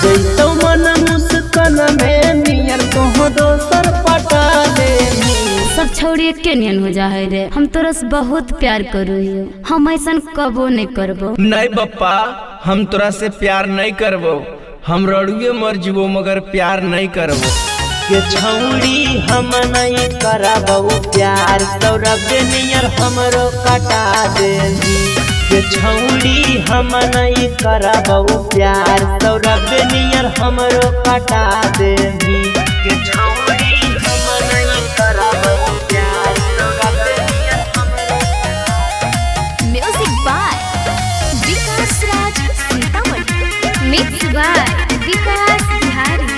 जैतो मन मुस्कान में नियर तो दोसर पटा ले। सब छोड़ी के नियन हो जा है रे, हम तोरा से बहुत प्यार करू हियो, हम ऐसा कबो नहीं करबो। नहीं बप्पा, हम तोरा से प्यार नहीं करबो, हम रड़ुए मर जीवो मगर प्यार नहीं करबो। के छौड़ी हम नहीं करबो प्यार, सौरभ नियर हमरो कटा देही। के छौड़ी हम नहीं करबो प्यार, सौरभ नियर हमरो कटा देही। के छौड़ी हम नहीं करबो प्यार, सौरभ नियर हमरो। Music by Vikas Raj Sitamarhi, mix by Vikas Bihari.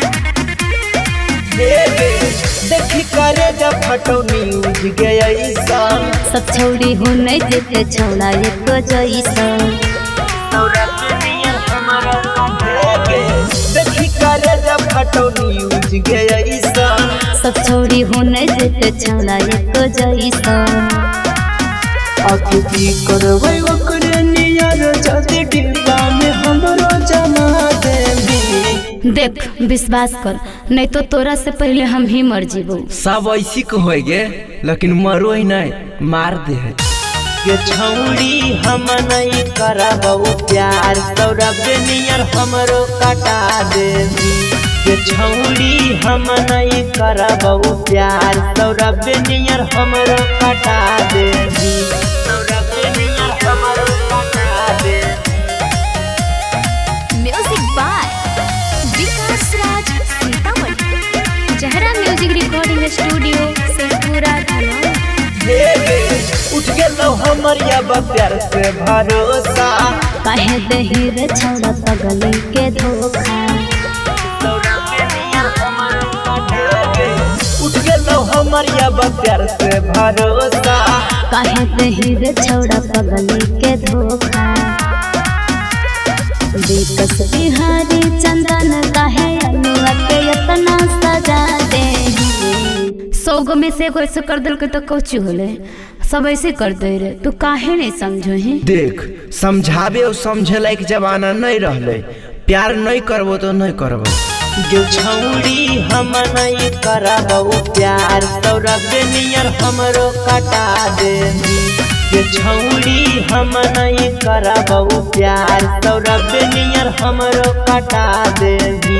देखी करे जब फटो न्यूज गया सब छोड़ी हो नहीं देते छौड़ा एक जैसा। देखी करे जब फटो न्यूज गया सब छोड़ी हो नहीं देते छौड़ा एक जैसा। अखी करबै ओकरे नियर जदी डिब्बा में हमरो जमा देबी। देख विश्वास कर, नहीं तो तोरा से पहले हम ही मर जीवो। सब ऐसी को होगे लेकिन मरो ही नहीं, मार दे। ये छौड़ी हम नहीं करबो प्यार, सौरभ नियर हमरो कटा देवी। ये छौड़ी हम नहीं करबो प्यार, सौरभ नियर हमरो कटा देवी। सौरभ नियर हमरो कटा देवी। म्यूजिक बाय विकास राज सीतामढ़ी, जहरा म्यूजिक रिकॉर्डिंग स्टूडियो से पूरा उठ गेलो हमर या प्यार से भरोसा। काहे दही रे छौड़ा पगली के धोखा। उठ गेलो हमर या प्यार से भरोसा। काहे दही रे छौड़ा पगली के धोखा। विकास बिहारी चंदन काहे अनुआ के इतना सजा दे। 100 में से कोई ऐसे कर दिल के तो कुछ होले, सब ऐसे कर दे रे, तू काहे नहीं समझो ही। देख समझावे और समझे लायक जमाना नहीं रहले, प्यार नहीं करबो तो नहीं करबो। जो छौड़ी हम नहीं करबो प्यार, सौरभ नियर हमरो कटा देवी। जो छौड़ी हम नहीं करबो प्यार, सौरभ नियर हमरो कटा देवी।